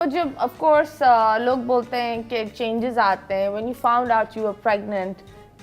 जब of course लोग बोलते हैं कि चेंजेस आते हैं, when you found out you were pregnant,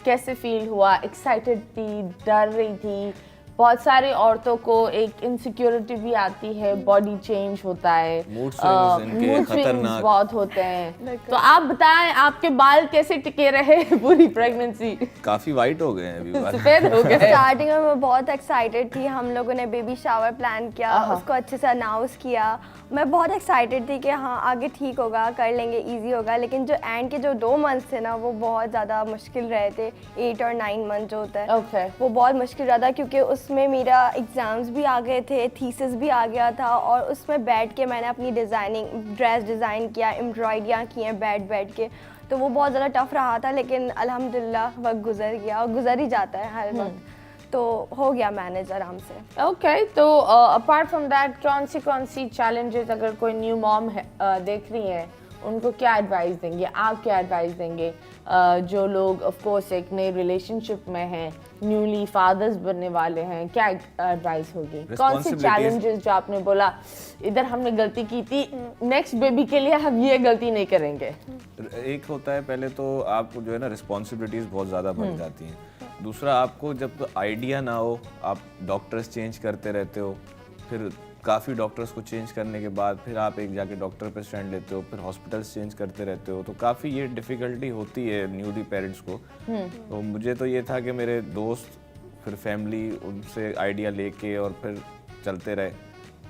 कैसे फील हुआ? एक्साइटेड थी, डर रही थी? बहुत सारी औरतों को एक इनसिक्योरिटी भी आती है, बॉडी चेंज होता है, मूड स्विंग्स बहुत होते हैं। तो आप बताएं, आपके बाल कैसे टिके रहे पूरी प्रेगनेंसी? काफी वाइट हो गए हैं अभी बाल। सफेद हो गए। स्टार्टिंग में मैं बहुत एक्साइटेड थी, हम लोगों ने बेबी शावर प्लान किया, उसको अच्छे से अनाउंस किया। मैं बहुत एक्साइटेड थी कि हाँ आगे ठीक होगा, कर लेंगे, इजी होगा। लेकिन जो एंड के जो 2 मंथ्स थे ना, वो बहुत ज़्यादा मुश्किल रहे थे। 8 और 9 मंथ जो होता है वो बहुत मुश्किल रहा था, क्योंकि उसमें मेरा एग्ज़ाम्स भी आ गए थे, थीसिस भी आ गया था, और उसमें बैठ के मैंने अपनी ड्रेस डिज़ाइन किया, एम्ब्रॉयडरियाँ की हैं बैठ के। तो वो बहुत ज़्यादा टफ रहा था, लेकिन अल्हम्दुलिल्लाह वक्त गुजर गया, और गुजर ही जाता है हर वक्त। तो हो गया मैनेज आराम से। ओके, तो अपार्ट फ्रॉम दैट कौन सी चैलेंजेस, अगर कोई न्यू मॉम देख रही है, उनको क्या एडवाइस देंगे? आप क्या एडवाइस देंगे? जो लोग ऑफ कोर्स एक नए रिलेशनशिप में हैं, न्यूली फादर्स बनने वाले हैं, क्या एडवाइस होगी? कौन सी चैलेंजेस जो आपने बोला इधर हमने गलती की थी, नेक्स्ट बेबी के लिए हम ये गलती नहीं करेंगे? एक होता है, पहले तो आपको जो है ना रिस्पॉन्सिबिलिटीज बहुत ज़्यादा बढ़ जाती हैं। दूसरा, आपको जब तो आइडिया ना हो, आप डॉक्टर्स चेंज करते रहते हो, फिर काफ़ी डॉक्टर्स को चेंज करने के बाद फिर आप एक जाके डॉक्टर पे स्टैंड लेते हो, फिर हॉस्पिटल्स चेंज करते रहते हो, तो काफ़ी ये डिफ़िकल्टी होती है न्यूली पेरेंट्स को। तो मुझे तो ये था कि मेरे दोस्त फिर फैमिली उनसे आइडिया लेके और फिर चलते रहे,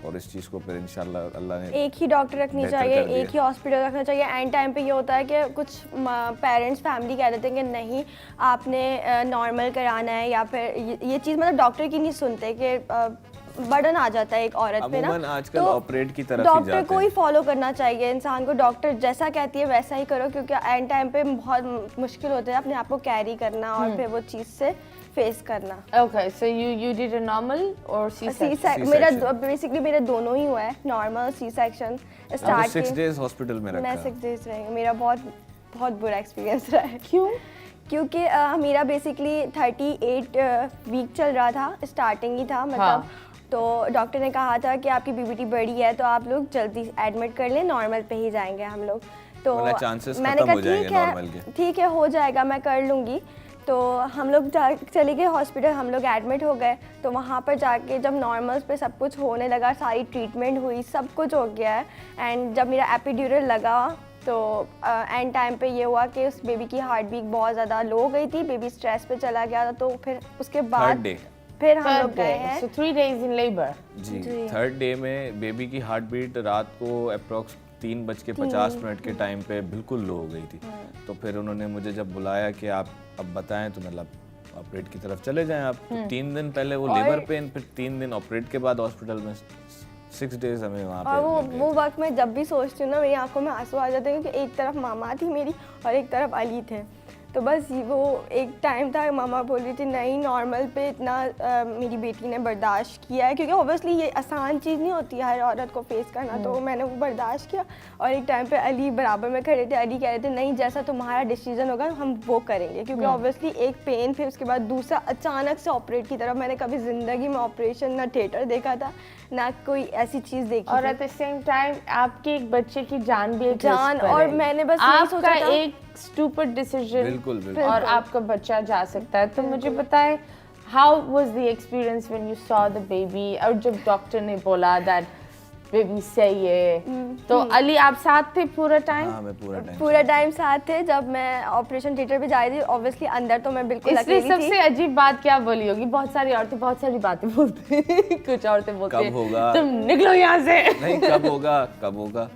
और इस चीज़ को फिर इंशाल्लाह अल्लाह ने एक ही डॉक्टर रखनी चाहिए, एक ही हॉस्पिटल रखना चाहिए। एंड टाइम पे ये होता है कि कुछ पेरेंट्स फैमिली कह देते हैं कि नहीं आपने नॉर्मल कराना है, या फिर ये चीज़ मतलब डॉक्टर की नहीं सुनते कि बर्डन आ जाता है एक औरत पे ना। आजकल तो ऑपरेट की तरफ ही डॉक्टर जाते को ही हैं। फॉलो करना चाहिए इंसान को, डॉक्टर जैसा कहती है वैसा ही करो, क्योंकि एंड टाइम पे बहुत मुश्किल होता है अपने आप को कैरी करना और फिर वो चीज़ से फेस करना। Okay, so you did a normal और C-section? मेरा बेसिकली मेरे दोनों ही हुआ है, normal C-section start. 6 days hospital में रखा। मैं 6 डेज रहेंगे। मेरा बहुत बुरा एक्सपीरियंस रहा है। क्यों? क्योंकि मेरा बेसिकली 38 वीक चल रहा था, स्टार्टिंग ही था मतलब। तो डॉक्टर ने कहा था कि आपकी PBT बड़ी है, तो आप लोग जल्दी एडमिट कर लें, नॉर्मल पे ही जाएंगे हम लोग। तो मैंने कहा ठीक है हो जाएगा, मैं कर लूँगी। तो हम लोग चले गए हॉस्पिटल, हम लोग एडमिट हो गए। तो वहाँ पर जाके जब नॉर्मल्स पे सब कुछ होने लगा, सारी ट्रीटमेंट हुई, सब कुछ हो गया है। एंड जब मेरा एपिड्यूरल लगा तो एंड टाइम पे ये हुआ कि उस बेबी की हार्ट बीट बहुत ज़्यादा लो हो गई थी, बेबी स्ट्रेस पे चला गया था। तो फिर उसके बाद फिर हम लोग गए हैं। So 3 days in labor. जी, 3rd डे में बेबी की हार्ट बीट रात को अप्रॉक्स 3:50 के टाइम पे बिल्कुल लो हो गई थी। तो फिर उन्होंने मुझे जब बुलाया कि आप अब बताएं तो मतलब ऑपरेट की तरफ चले जाएं आप। तो 3 दिन पहले वो लेबर पेन, फिर 3 दिन ऑपरेट के बाद हॉस्पिटल में 6 डेज हमें वहाँ पे। और वो वक्त मैं जब भी सोचती हूँ ना, मेरी आंखों में आंसू आ जाते हैं, क्योंकि एक तरफ मामा थी मेरी और एक तरफ अली थे। तो बस वो एक टाइम था, मामा बोल रही थी नहीं नॉर्मल पे इतना मेरी बेटी ने बर्दाश्त किया है, क्योंकि ऑब्वियसली ये आसान चीज़ नहीं होती है हर औरत को फेस करना। तो मैंने वो बर्दाश्त किया। और एक टाइम पे अली बराबर में खड़े थे, अली कह रहे थे नहीं जैसा तुम्हारा डिसीजन होगा हम वो करेंगे, क्योंकि ऑब्वियसली एक पेन, फिर उसके बाद दूसरा अचानक से ऑपरेट की तरफ। मैंने कभी ज़िंदगी में ऑपरेशन ना थिएटर देखा था, ना कोई ऐसी चीज़ देखी। और एट द सेम टाइम आपके एक बच्चे की जान भी जान, और मैंने बस यही सोचा था एक स्टूपिड डिसीजन, बिल्कुल। और आपका बच्चा जा सकता है। तो मुझे बताएं, how was the experience when you saw the baby? और जब डॉक्टर ने बोला दैट बेबी सही है, तो अली आप साथ थे पूरा टाइम? हाँ, मैं पूरा टाइम साथ थे। जब मैं ऑपरेशन थिएटर पे जा रही थी, ऑब्वियसली अंदर तो मैं बिल्कुल अकेली थी। सबसे अजीब बात क्या बोली होगी? बहुत सारी औरतें बहुत सारी बातें बोलती हैं। कुछ औरतें बोलती हैं कब होगा, तुम निकलो यहाँ से। नहीं कब होगा।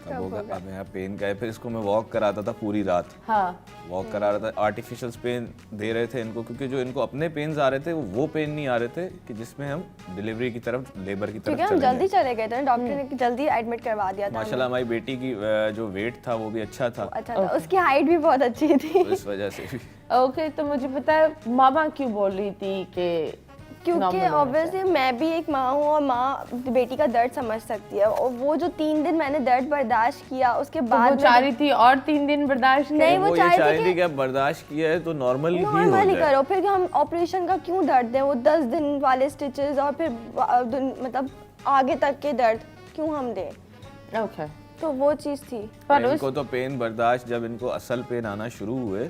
अब यहाँ पेन का है। फिर इसको मैं वॉक कराता था पूरी रात। हाँ, वॉक करा रहा था। आर्टिफिशियल पेन दे रहे थे इनको, क्योंकि जो इनको अपने पेन्स आ रहे थे वो पेन नहीं आ रहे थे कि जिसमें हम डिलीवरी की तरफ, लेबर की तरफ हम जल्दी चले गए थे, डॉक्टर ने जल्दी एडमिट करवा दिया था। माशाल्लाह हमारी बेटी की जो वेट था वो भी अच्छा था। उसकी हाइट भी बहुत अच्छी थी, इस वजह से भी। ओके, तो मुझे बताया मामा क्यों बोल रही थी कि क्योंकि ऑब्वियसली मैं भी एक माँ हूँ, और माँ बेटी का दर्द समझ सकती है। और वो जो 3 दिन मैंने दर्द बर्दाश्त किया, उसके बाद वो चाह रही थी और 3 दिन बर्दाश्त नहीं, वो चाह रही थी कि बर्दाश्त किया है तो नॉर्मल ही करो। फिर हम ऑपरेशन का क्यों दर्द दें? वो 10 दिन वाले स्टिचेस और फिर मतलब आगे तक के दर्द क्यों हम दें? ओके, तो वो चीज़ थी। पर इनको तो पेन बर्दाश्त, जब इनको असल पेन आना शुरू हुए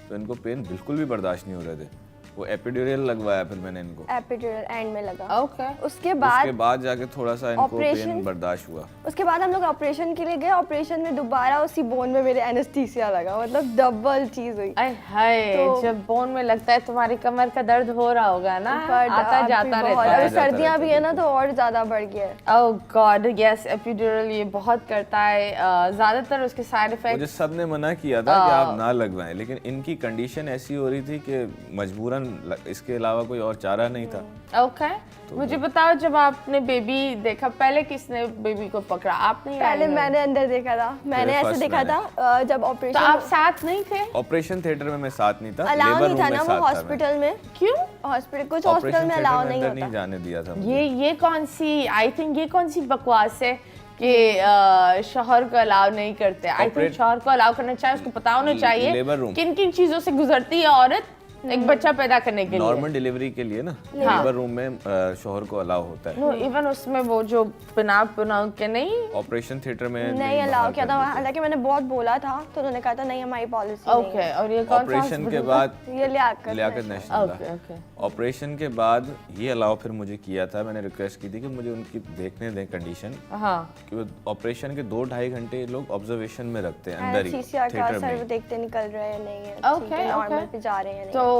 तो इनको पेन बिल्कुल भी बर्दाश्त नहीं हो रहे थे। वो एपिड्यूरल लगवाया फिर मैंने इनको, एपिड्यूरल एंड में लगा। ओके, उसके उसके बाद बाद जाके थोड़ा सा इनको ऑपरेशन? पेन बर्दाश्त हुआ। उसके बाद हम लोग ऑपरेशन के लिए गए। ऑपरेशन में दोबारा उसी बोन में मेरे एनेस्थीसिया लगा, मतलब डबल चीज़ हुई। अय हाय, तो- जब बोन में लगता है तुम्हारी कमर का दर्द हो रहा होगा ना, बट आता अभी जाता बहुत- रहता अभी है। सर्दियाँ भी है ना तो और ज़्यादा बढ़ गया है। ओह गॉड, यस, एपिड्यूरल ये बहुत करता है। ज्यादातर उसके साइड मुझे इफेक्ट सबने मना किया था कि आप ना लगवाएं, लेकिन इनकी कंडीशन ऐसी हो रही थी कि मजबूरन इसके अलावा कोई और चारा नहीं था। ओके। मुझे बताओ, जब आपने बेबी देखा, पहले किसने बेबी को पकड़ा, आपने या पहले इन्होंने? मैंने अंदर देखा था, मैंने ऐसे first देखा मैंने। था जब तो ऑपरेशन आप साथ नहीं थे? ऑपरेशन थिएटर में मैं साथ नहीं था, अलाउ लेबर नहीं रूम था में ना वो साथ था मैं। हॉस्पिटल में। क्यों? हॉस्पिटल कुछ हॉस्पिटल ऑपरेशन में थिएटर अलाउ में नहीं अंदर नहीं होता। जाने दिया था मुझे। ये कौन सी, आई थिंक ये कौन सी बकवास है कि शौहर को अलाउ नहीं करते। आई थिंक Operate- शौहर को अलाउ करना चाहिए, उसको पता होना चाहिए लेबर रूम। किन किन चीजों से गुजरती है औरत एक बच्चा पैदा करने के लिए। नॉर्मल डिलीवरी के लिए ना लेबर रूम में शोहर को अलाउ होता है। नो, इवन उसमें वो जो पिनाप पिनाव के नहीं। ऑपरेशन थिएटर में नहीं अलाउ किया था, हालांकि मैंने बहुत बोला था तो उन्होंने कहा था नहीं हमारी पॉलिसी नहीं ओके, और ये कौन सा ऑपरेशन के hospital बाद है। ये Liaquat Liaquat national. National okay, था। ओके। ऑपरेशन के बाद ये अलाउ फिर मुझे किया था, मैंने रिक्वेस्ट की थी कि मुझे उनकी देखने दें कंडीशन, हाँ, कि वो ऑपरेशन के 2-2.5 घंटे ये लोग ऑब्जर्वेशन में रखते हैं अंदर ही एनेस्थीसिया का थिएटर सर में। देखते निकल रहे हैं नहीं है, ओके, नॉर्मल ओके। पे जा रहे हैं नहीं। तो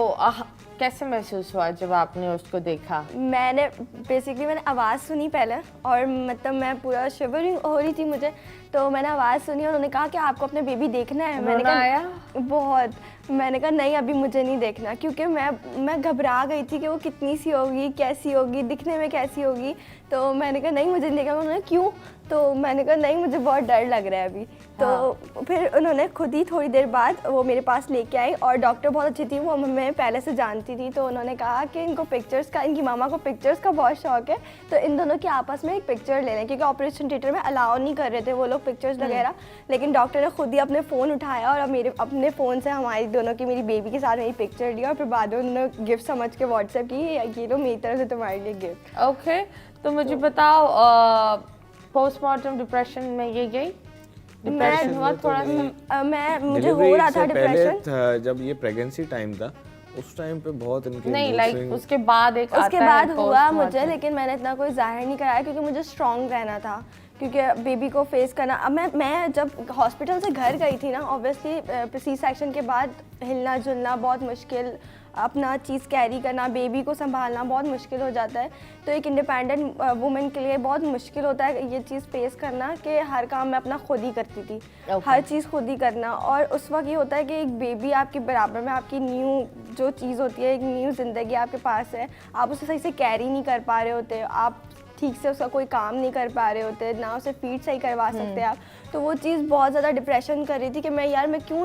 कैसे महसूस हुआ जब आपने उसको देखा? मैंने बेसिकली मैंने आवाज़ सुनी पहले, और मतलब मैं पूरा शिवरिंग हो रही थी मुझे, तो मैंने आवाज़ सुनी और उन्होंने कहा कि आपको अपने बेबी देखना है। मैंने रोना कहा आया? बहुत। मैंने कहा नहीं अभी मुझे नहीं देखना, क्योंकि मैं घबरा गई थी कि वो कितनी सी होगी, कैसी होगी, दिखने में कैसी होगी। तो मैंने कहा नहीं मुझे नहीं देखना। उन्होंने क्यों? तो मैंने कहा नहीं मुझे बहुत डर लग रहा है अभी। तो फिर उन्होंने खुद ही थोड़ी देर बाद वो मेरे पास लेके आई, और डॉक्टर बहुत अच्छी थी, वो मैं पहले से जानती थी। तो उन्होंने कहा कि इनको पिक्चर्स का, इनकी मामा को पिक्चर्स का बहुत शौक है, तो इन दोनों की आपस में एक पिक्चर ले लें, क्योंकि ऑपरेशन थिएटर में अलाउ नहीं कर रहे थे वो लोग पिक्चर्स वगैरह। लेकिन डॉक्टर ने खुद ही अपने फ़ोन उठाया और मेरे अपने फ़ोन से हमारी दोनों की, मेरी बेबी के साथ मेरी पिक्चर लिया, और फिर बाद में उन्होंने गिफ्ट समझ के व्हाट्सएप की, ये लो मेरी तरफ से तुम्हारे लिए गिफ्ट। ओके, तो मुझे बताओ, पोस्टमार्टम डिप्रेशन में ये गई? डिप्रेशन हुआ थोड़ा सा? मुझे हो रहा था डिप्रेशन। जब ये प्रेगनेंसी टाइम था उस टाइम पे बहुत इनके नहीं, mood लाइक swing- उसके बाद एक उसके आता बाद है हुआ postmortem। मुझे, लेकिन मैंने इतना कोई जाहिर नहीं कराया क्योंकि मुझे स्ट्रॉन्ग रहना था, क्योंकि बेबी को फेस करना। अब मैं जब हॉस्पिटल से घर गई थी ना, ऑब्वियसली सी सेक्शन के बाद हिलना जुलना बहुत मुश्किल, अपना चीज़ कैरी करना, बेबी को संभालना बहुत मुश्किल हो जाता है। तो एक इंडिपेंडेंट वुमेन के लिए बहुत मुश्किल होता है ये चीज़ फेस करना कि हर काम मैं अपना खुद ही करती थी, हर चीज़ खुद ही करना। और उस वक्त ये होता है कि एक बेबी आपके बराबर में, आपकी न्यू जो चीज़ होती है, एक न्यू ज़िंदगी आपके पास है, आप उसे सही से कैरी नहीं कर पा रहे होते, आप ठीक से उसका कोई काम नहीं कर पा रहे होते, ना उसे फीड सही करवा सकते आप। तो वो चीज़ बहुत ज़्यादा डिप्रेशन कर रही थी कि मैं क्यों